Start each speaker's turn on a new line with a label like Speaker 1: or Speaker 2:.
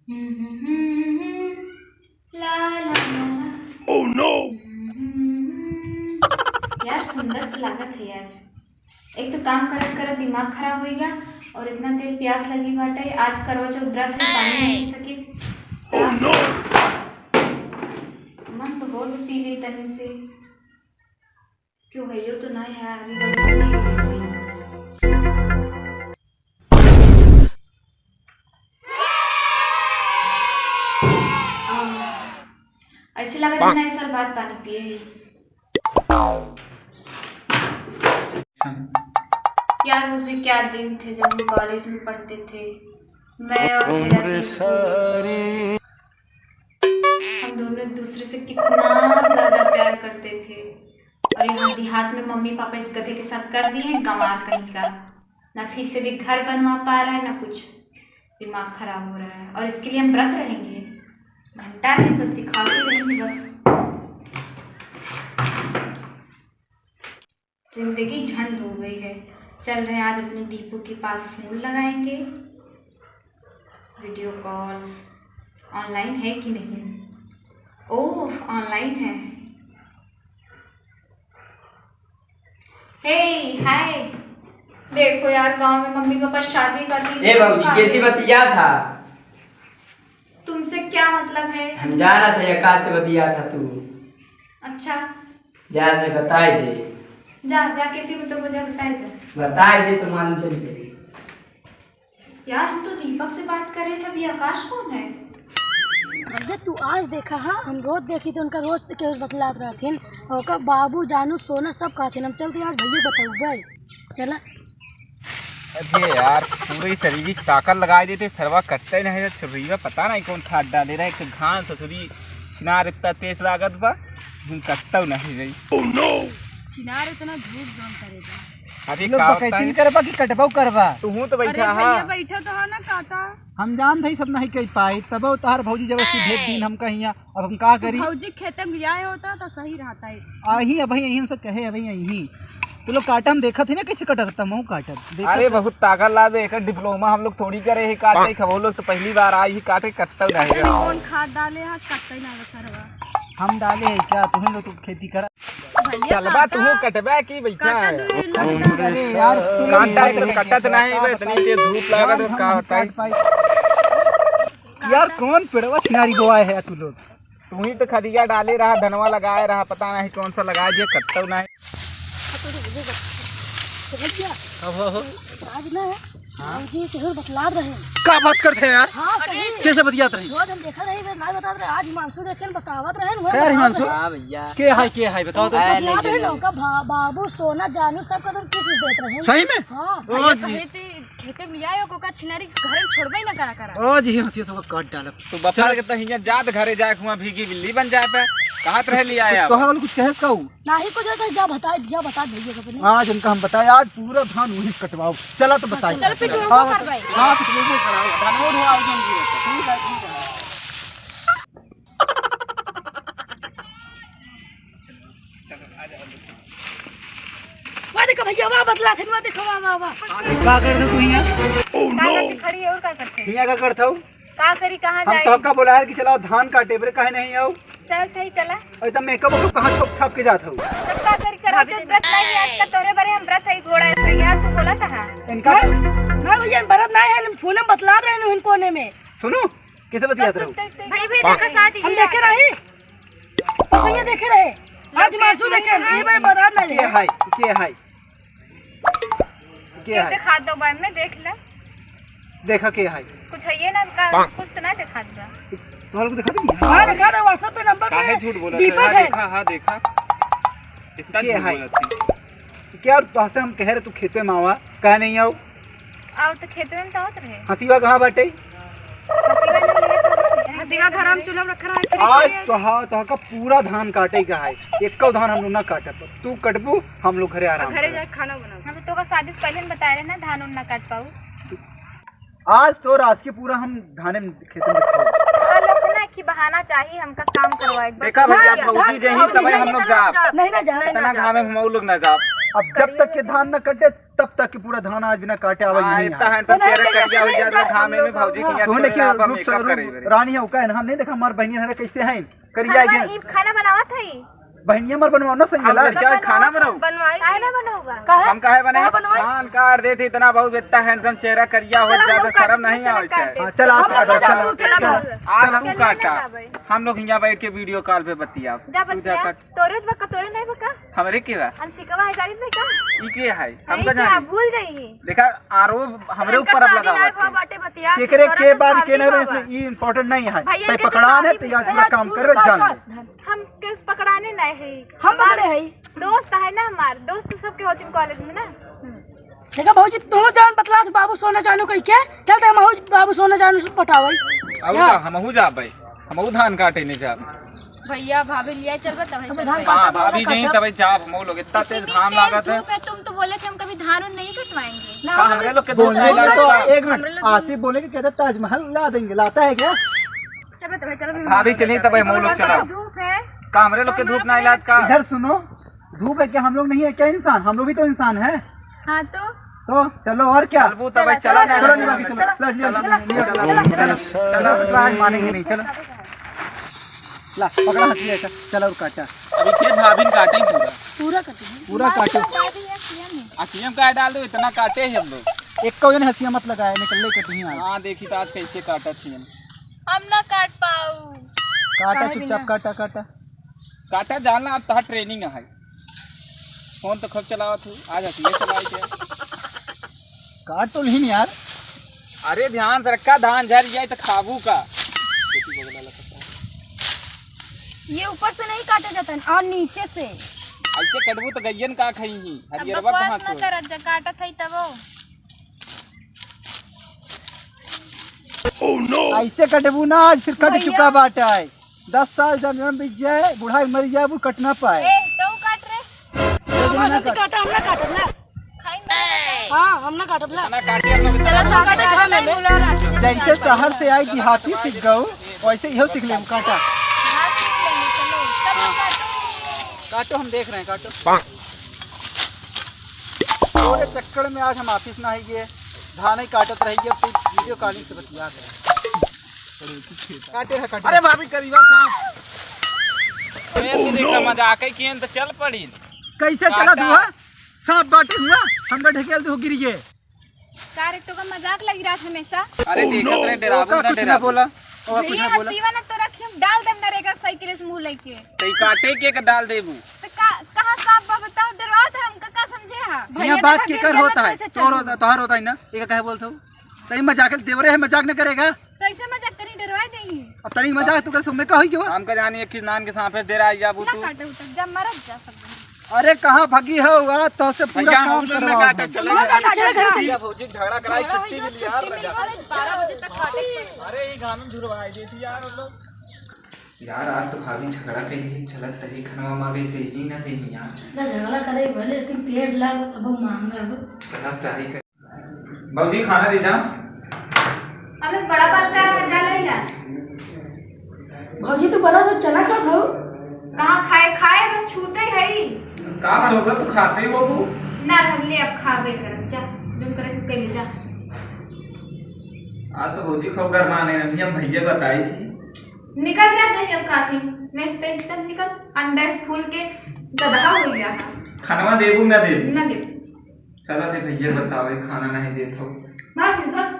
Speaker 1: ला ला ला।
Speaker 2: Oh no.
Speaker 1: यार सुंदर तो लागत है यार। एक तो काम करत करत दिमाग खराब हो गया और इतना तेज प्यास लगी बाटे। आज करवा चौथ व्रत है, पानी नहीं पी सकी।
Speaker 2: Oh no.
Speaker 1: मन तो बहुत पी ली तने से। क्यों है यो तो ना यार, अभी बंद ऐसे लगा था ना एक साल बाद पानी पिए ही। यार वो भी क्या दिन थे जब हम कॉलेज में पढ़ते थे, मैं और मेरा दीपू। हम दोनों एक दूसरे से कितना ज्यादा प्यार करते थे। और यहाँ देहात में मम्मी पापा इस गधे के साथ कर दिए हैं गंवार कहीं का। ना ठीक से भी घर बनवा पा रहा है ना कुछ। दिमाग खराब हो रहा है और इसके लिए हम व्रत रहेंगे। घंटा नहीं बस दिखाते रहेंगे बस। जिंदगी झंड हो गई है। चल रहे हैं आज अपने दीपू के पास, फोन लगाएंगे। वीडियो कॉल ऑनलाइन है कि नहीं? ओह ऑनलाइन है। हे हाय। देखो यार गांव में मम्मी पापा शादी कर दी।
Speaker 3: ए बाबूजी कैसी बतिया था?
Speaker 1: तुमसे क्या मतलब है?
Speaker 3: हम जा रहा था आकाश से बतिया था तू।
Speaker 1: अच्छा
Speaker 3: जा रहे बताए दे।
Speaker 1: जा जा किसी को तो मुझे बताए दे।
Speaker 3: बताए दे तो मालूम चल गई।
Speaker 1: यार हम तो दीपक से बात कर रहे थे, अभी आकाश कौन है?
Speaker 4: अरे तू आज देखा? हाँ हम रोज देखी तो उनका रोज के बतलात रहथिन और बाबू जानू सोना सब कहथिन। हम चलते आज भैया बताऊ गए चला।
Speaker 5: अरे यार पूरी शरीर की ताकत लगा देते, सरवा कटता ही नहीं। छुरीवा पता नहीं कौन खाद डाले रहा है। घास ससुरी छिनार इतना तेज लागत बा कटता नहीं रही।
Speaker 2: Oh no.
Speaker 4: छिनार इतना झूठ जोन करेगा।
Speaker 5: अरे का
Speaker 6: करबा कि कटबाऊ करबा?
Speaker 5: तू हूं तो बैठा
Speaker 4: अरे भैया बैठा तो है ना काटा।
Speaker 6: हम जान थई सब नहीं कह पाए तब तोहार भौजी जबरदस्ती भेज दिन हम कहिया। अब हम का करी?
Speaker 4: भौजी खेते में लिया होता तो सही रहता है।
Speaker 6: आही अब यही हम सब कहे अब यही तो लोग काटा हम देखा थे ना कैसे कटा था मऊ काटा।
Speaker 5: अरे बहुत ताकत ला दे। एक डिप्लोमा हम लोग थोड़ी करे ही काटे खबो लोग तो पहली बार आई ही काटे कटता नहीं।
Speaker 4: कौन खाद डाले है कटता ही ना सरवा।
Speaker 6: हम डाले है क्या? तुम लोग तो खेती करा
Speaker 5: चलबा तू कटबा की बैठा है।
Speaker 6: अरे यार
Speaker 5: काटा तो कटत नहीं बे, इतनी तेज धूप लागत है का होता है।
Speaker 6: यार कौन पेड़वा छिनारी गोवाए है तू लोग?
Speaker 5: तू ही तो खदिया डाले रहा, धनवा लगाए रहा, पता नहीं कौन सा लगाए जे कटता नहीं।
Speaker 4: आज ना भौजी के बतला रहे।
Speaker 6: का बात करते हैं यार?
Speaker 4: हाँ
Speaker 6: कैसे बतियात रही?
Speaker 4: रोज हम देखा रहे ना बता रहे। आज हिमांशु देखे बतावत रहे।
Speaker 6: क्या हिमांशु?
Speaker 3: हां भैया
Speaker 6: के है बताओ तो।
Speaker 4: बतला रहे लोग का बाबू सोना जानू सब का तुम किस देत रहे?
Speaker 6: सही में?
Speaker 4: हां
Speaker 6: ओ जी
Speaker 4: खेते में लिया को का छिनारी घर में छोड़बे ही ना करा।
Speaker 6: ओ जी हंसी तो काट डाल।
Speaker 5: तू बफर के तो हिया जात घरे जाए हुआ भीगी बिल्ली बन जाए पे कहां रह लिया है।
Speaker 6: कहा वाला कुछ कहे कहू
Speaker 4: नाही कुछ है जा बता भैया को अपने।
Speaker 6: आज उनका हम बताए आज पूरा धान वही कटवाओ। चला तो बताइए।
Speaker 4: चल फिर वो करवाई।
Speaker 6: हां कुछ वो कराओ धान और हुआ जन की ठीक है ठीक है।
Speaker 4: वा देखो भैया वा बतला थे। वा देखो वा वा
Speaker 6: का करत तू हिया?
Speaker 2: ओह
Speaker 1: का
Speaker 2: नो।
Speaker 1: करती खड़ी है और का करते?
Speaker 6: हिया का करत हूं?
Speaker 1: का करी कहाँ
Speaker 6: हम
Speaker 1: जाए?
Speaker 6: तो का बोला है कि चलाओ धान काटे बरे काहे नहीं आओ?
Speaker 1: चल थई चला।
Speaker 6: एकदम मेकअप को कहां छप छाप के जात हूं?
Speaker 1: तब का करी करवा चौथ व्रत नहीं आज का तोरे बरे हम व्रत है घोड़ा ऐसे गया तू बोला था।
Speaker 6: इनका
Speaker 4: ना भैया बरत ना है। फोन में बतला रहे हैं उन कोने में।
Speaker 6: सुनो कैसे बतियात रहो?
Speaker 1: भाई भाई देखा शादी
Speaker 4: हम देखे रहे भैया देखे रहे। आज मासू देखे ये भाई बता ना
Speaker 6: के हाय के हाय के
Speaker 1: क्यों
Speaker 6: हाय
Speaker 1: दिखा दो भाई मैं देख ले
Speaker 6: देखा के हाय
Speaker 1: कुछ है ये ना का कुछ तो ना दिखा दो।
Speaker 6: तुम्हारे को दिखा दूंगी।
Speaker 4: हां दिखा रहे व्हाट्सएप पे नंबर
Speaker 5: काहे
Speaker 4: पे
Speaker 5: झूठ बोला?
Speaker 4: दीपक है।
Speaker 5: देखा हां देखा इतना
Speaker 6: के
Speaker 5: झूठ
Speaker 6: हाय?
Speaker 5: बोला थी।
Speaker 6: क्या तो से हम कह रहे तू खेते में आवा का नहीं आओ?
Speaker 1: आओ तो खेत में तो होत रहे।
Speaker 6: हसीवा कहां बाटे?
Speaker 1: हसीवा नहीं लिए तो हसीवा घर हम चूल्हा में रख रहा है।
Speaker 6: आज तो का पूरा धान काटे का है। एक का धान हम लोग ना काटे पर तू कटबू हम लोग घरे आराम
Speaker 1: घरे जाके खाना बनाओ। हम तो का शादी से पहले बता रहे ना धान उन ना काट पाऊ।
Speaker 6: आज तो रात के पूरा हम धाने में खेते में दिखाओ।
Speaker 1: लोग ना कि बहाना चाहिए हमका काम करवाए बस।
Speaker 5: देखा भैया भौजी जही तब हम लोग जा
Speaker 4: नहीं ना जा
Speaker 5: इतना घाम में हम लोग ना जा।
Speaker 6: अब जब तक के धान न कटे तब तक के पूरा धान आज बिना काटे आवे नहीं
Speaker 5: इतना हैंडसम चेहरा करिया हो जा घामे में भौजी की
Speaker 6: तूने के
Speaker 5: आप
Speaker 6: रूप
Speaker 5: मेकअप करे
Speaker 6: रानी है का हम नहीं देखा हमार बहनिया हरे कैसे हैं करिया गए
Speaker 1: खाना बनावा था ही
Speaker 6: बहनिया मर बनवाओ ना संगला
Speaker 5: क्या खाना बनाओ
Speaker 1: बनवाई काहे ना बनाऊंगा
Speaker 5: हम काहे बने धान काट देते इतना बहुत इतना हैंडसम चेहरा करिया हो ज्यादा शर्म नहीं आवे चाहिए
Speaker 6: चल आज
Speaker 5: आज तू काटा हम लोग यहाँ बैठ के वीडियो कॉल पे बतिया
Speaker 1: जा
Speaker 5: तू जा
Speaker 1: बतिया
Speaker 5: काट
Speaker 1: तोरे बका तोरे नहीं बका
Speaker 5: हमरे के बा
Speaker 1: अंशिकवा है जानी नहीं का
Speaker 5: ई के है हम
Speaker 1: नहीं
Speaker 5: का
Speaker 1: क्या
Speaker 5: जानी
Speaker 1: भूल जाइए
Speaker 5: देखा आरोप हमरे ऊपर अब लगा हुआ है
Speaker 1: बाटे बतिया
Speaker 6: केकरे के बार के ना इसमें ये इंपॉर्टेंट नहीं है तय पकड़ाने तो आज पूरा काम करवे जान
Speaker 1: हम किस पकड़ाने नहीं है
Speaker 4: हम पकड़े है
Speaker 1: दोस्त है ना हमार दोस्त सबके होती कॉलेज में ना
Speaker 4: देखा भाजी तू जान बतला तो बाबू सोना जानू कह के चलते हम बाबू सोना जानू से पटावई
Speaker 5: अब हमहू जाबै हमहू धान काटे नहीं जाब
Speaker 7: भैया भाभी लिया चल बता
Speaker 5: हां भाभी जहीं तबे जाब हम लोग इतना तेज घाम लागत है
Speaker 7: तुम तो बोले थे हम कभी धान नहीं कटवाएंगे
Speaker 5: का हमरे लोग के
Speaker 6: बोलने
Speaker 5: बोलने
Speaker 6: का तो एक मिनट आसिफ बोले कि कहता ताजमहल ला देंगे लाता है क्या
Speaker 5: भाभी चलिए तब हम लोग चलाओ
Speaker 1: धूप है
Speaker 5: का हमरे लोग के धूप ना इलाज का
Speaker 6: इधर सुनो धूप है क्या हम लोग नहीं है क्या इंसान हम लोग भी तो इंसान है
Speaker 1: हाँ
Speaker 6: तो चलो और क्या
Speaker 5: चलबू तब चला ना
Speaker 6: चलो निभा के चलो चलो आज मानेंगे नहीं चलो ला पकड़ा हथिया चलो और काटा
Speaker 5: अभी के भाभी ने काटे ही
Speaker 6: पूरा काटो
Speaker 5: असीम का डाल दो इतना काटे ही हम लोग
Speaker 6: एक को हंसिया मत लगाया निकल ले कटी आज
Speaker 5: हां देखी तो आज कैसे काटा थी
Speaker 7: हम ना काट पाऊ
Speaker 6: काटा चुपचाप काटा काटा
Speaker 5: काटा जानना अब तहां ट्रेनिंग है फोन तो खूब चलावा तू आज हथिया चलाई के
Speaker 6: काट तो नहीं यार
Speaker 5: अरे ध्यान से रखा धान झर जाए तो खाबू का
Speaker 7: ये ऊपर से नहीं काटा जाता है और नीचे से
Speaker 5: ऐसे कटबू तो गैयन का खई ही हरियरवा कहां
Speaker 7: ना
Speaker 5: से
Speaker 7: कर काटा था तब
Speaker 2: Oh no!
Speaker 6: ऐसे कटबू ना आज फिर कट चुका बाटा है 10 साल जब जन्म बीत जाए बुढ़ाई मर जाए वो कट ना पाए
Speaker 7: तो काट रहे
Speaker 4: काटा हम ना काटब ना
Speaker 7: खाई
Speaker 4: हां हम ना काटब ना
Speaker 5: ना काटे हम लोग
Speaker 6: जैसे शहर से आई देहाती सीख गऊ वैसे इहो सीख ले काटा काटो हम देख रहे हैं काटो पूरे चक्कर में आज हम ऑफिस में आई गए धान ही काटत रही अब फिर वीडियो कॉलिंग से बतिया काटे है काटे
Speaker 5: अरे भाभी करीबा सांप मैं देखा मजाक है किन तो चल पड़ी
Speaker 6: कैसे चला हुआ सांप बाटे हुआ हमरा ढकेल दो गिर गए
Speaker 1: कार तो का मजाक लगी रहा हमेशा
Speaker 5: अरे देखत रहे डराबू ना
Speaker 6: कुछ ना
Speaker 5: डराबू
Speaker 6: बोला और कुछ
Speaker 1: ये
Speaker 6: ना बोला
Speaker 1: हसीवा ना तो रखी हम डाल दम नरेगा साइकिल से मुंह लेके
Speaker 5: तई काटे के डाल देबू
Speaker 1: तो कहां सांप बा बताओ डरवा था हम का समझे हां
Speaker 6: यहाँ बात केकर होता है चोर होता तोहर होता है ना ये कहे बोलते हो तई मजाक देवरे है मजाक न करेगा
Speaker 1: तो ऐसे मजाक करी डरवा देंगे
Speaker 6: अब तनी मजाक तू कर सुनने का होई के
Speaker 5: हम का जानी एक नान के सांप दे रहा जाबू
Speaker 1: ना
Speaker 5: तू
Speaker 1: काटे उतर जब मरद जा सकते
Speaker 6: अरे कहाँ भगी है हुआ तो से पूरा
Speaker 5: भैया
Speaker 6: काम
Speaker 5: हम लोग ना
Speaker 6: करवाओ
Speaker 5: काटे चले भैया भौजी झगड़ा कराई छुट्टी
Speaker 1: हैं
Speaker 5: मिली यार
Speaker 1: 12 बजे तक काटे
Speaker 5: अरे ये गानम झुरवाई देती यार हम लोग यार आज तो भाभी झगड़ा के लिए चलत तही खनवा मांगे ते ही ना ते ही यार
Speaker 4: झगड़ा करे भले लेकिन पेड़ लाग तब महंगा
Speaker 5: चला चाही कर भौजी खाना दे जा
Speaker 1: हमें बड़ा बात कर रहा जा ले ना
Speaker 4: भौजी तो बना तो चना खा दो
Speaker 1: कहां खाए खाए बस छूते है ही
Speaker 5: का भरोसा तू खाते हो वो
Speaker 1: ना हम ले अब खा गए कर जा तुम करे के ले जा
Speaker 5: आज तो भौजी खूब गरमाने रही हम भैया बताई थी
Speaker 1: निकल जा जहीं उसका थी नेक्स्ट टाइम चल निकल अंडा फूल के गधा हो गया
Speaker 5: खाना देबू ना देबू
Speaker 1: ना दे
Speaker 5: चला थे भैया बतावे खाना नहीं देत हो
Speaker 1: भाग भाग